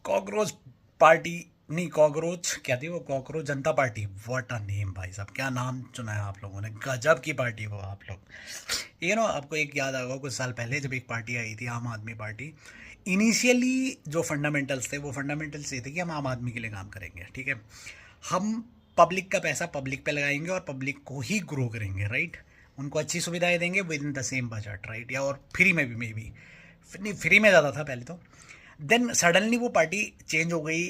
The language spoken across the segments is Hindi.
कॉकरोच पार्टी नहीं, कॉकरोच क्या थी वो, cockroach Janata party. What a name भाई साहब, क्या नाम चुना है आप लोगों ने, गजब की पार्टी वो आप लोग। आपको एक याद आएगा कुछ साल पहले जब एक पार्टी आई थी, आम आदमी पार्टी। इनिशियली जो फंडामेंटल्स थे वो फंडामेंटल्स ये थे कि हम आम आदमी के लिए काम करेंगे, ठीक है। हम पब्लिक का पैसा पब्लिक पे लगाएंगे और पब्लिक को ही ग्रो करेंगे, राइट। उनको अच्छी सुविधाएं देंगे with in the same budget, right, या और फ्री में भी, मे बी नहीं, फ्री में ज़्यादा था पहले तो। देन सडनली वो पार्टी चेंज हो गई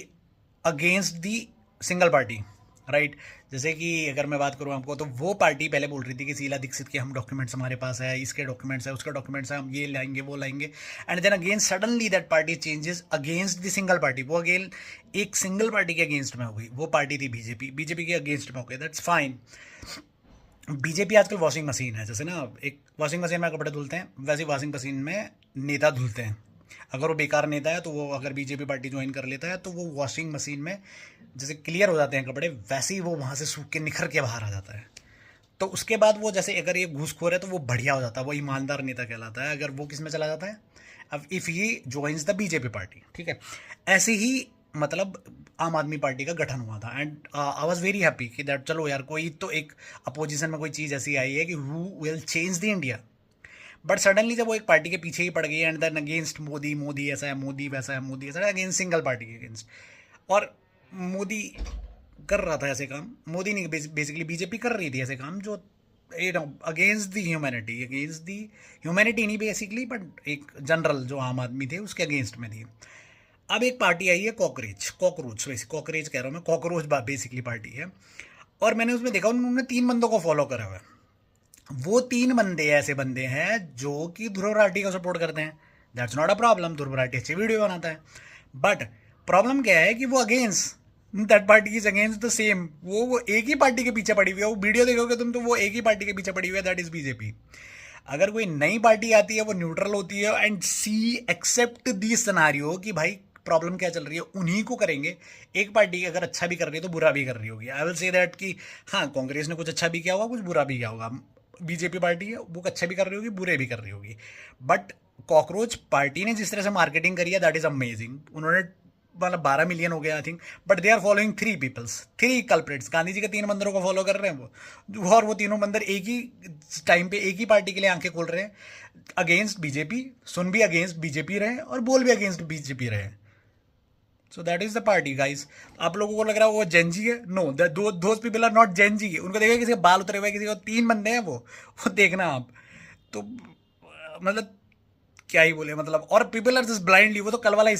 against the single party, right. जैसे कि अगर मैं बात करूँ आपको, तो वो पार्टी पहले बोल रही थी कि शीला दीक्षित के हम डॉक्यूमेंट्स हमारे पास है, इसके डॉक्यूमेंट्स है, उसके डॉक्यूमेंट्स है, हम ये लाएंगे वो लाएंगे। And then again suddenly that party changes against the single party. वो अगेन एक सिंगल पार्टी के अगेंस्ट में हो गई। वो पार्टी थी बीजेपी, बीजेपी के अगेंस्ट में हो गई, दैट्स फाइन। बीजेपी आजकल वॉशिंग मशीन है, जैसे ना एक वॉशिंग मशीन में कपड़े धुलते हैं, वैसे वॉशिंग मशीन में नेता धुलते हैं। अगर वो बेकार नेता है तो वो अगर बीजेपी पार्टी ज्वाइन कर लेता है तो वो वॉशिंग मशीन में जैसे क्लियर हो जाते हैं कपड़े, वैसे ही वो वहाँ से सूख के निखर के बाहर आ जाता है। तो उसके बाद वो जैसे अगर ये घूसखोर है तो वो बढ़िया हो जाता है, वो ईमानदार नेता कहलाता है। अगर वो किस में चला जाता है, अब if he joins the BJP party, ठीक है। ऐसे ही मतलब आम आदमी पार्टी का गठन हुआ था। And I was very happy कि दैट चलो यार कोई तो एक अपोजिशन में कोई चीज़ ऐसी आई है कि who will change the India. But suddenly जब वो एक पार्टी के पीछे ही पड़ गई and then against Modi, Modi ऐसा है, मोदी वैसा है, मोदी ऐसा है, अगेंस्ट सिंगल पार्टी के अगेंस्ट। और मोदी कर रहा था ऐसे काम, मोदी नहीं, बेसिकली बीजेपी कर रही थी ऐसे काम जो against the humanity, against the humanity नहीं बेसिकली, बट एक जनरल जो आम आदमी थे उसके अगेंस्ट में थी। अब एक पार्टी आई है कॉकरोच, कॉकरोच वैसे कॉकरोच कह रहा हूँ मैं, कॉकरोच बेसिकली पार्टी है। और मैंने उसमें देखा उन्होंने 3 बंदों को फॉलो करा हुआ है। वो 3 बंदे ऐसे बंदे हैं जो कि ध्रुव राठी को सपोर्ट करते हैं। That's not a problem, Dhruv Rathee अच्छी वीडियो बनाता है। बट प्रॉब्लम क्या है कि वो against that party is against the same, वो एक ही पार्टी के पीछे पड़ी हुई है। वो वीडियो देखोगे तुम तो वो एक ही पार्टी के पीछे पड़ी हुई है, दैट इज बीजेपी। अगर कोई नई पार्टी आती है वो न्यूट्रल होती है and see accept the scenario कि भाई प्रॉब्लम क्या चल रही है, उन्हीं को करेंगे। एक पार्टी अगर अच्छा भी कर रही है तो बुरा भी कर रही होगी। आई विल से दैट कि हाँ, कांग्रेस ने कुछ अच्छा भी किया होगा, कुछ बुरा भी किया होगा। बीजेपी पार्टी है वो अच्छा भी कर रही होगी, बुरे भी कर रही होगी। बट कॉकरोच पार्टी ने जिस तरह से मार्केटिंग करी है दैट इज अमेजिंग। उन्होंने मतलब 12 मिलियन हो गया I think, but they are following 3 peoples, 3 culprits. Gandhi ji के 3 बंदरों को फॉलो कर रहे हैं वो, और वो तीनों बंदर एक ही टाइम पे एक ही पार्टी के लिए आंखें खोल रहे हैं, अगेंस्ट बीजेपी। सुन भी अगेंस्ट बीजेपी रहे और बोल भी अगेंस्ट बीजेपी रहे। So that is the party guys. आप लोगों को लग रहा है वो जेनजी है, no, those people are not Gen Z. उनको देखा किसी के बाल उतरे हुए, किसी को 3 बंदे हैं वो देखना आप। तो मतलब क्या ही बोले, मतलब और पीपल आर जस्ट ब्लाइंडली, वो तो कल वाला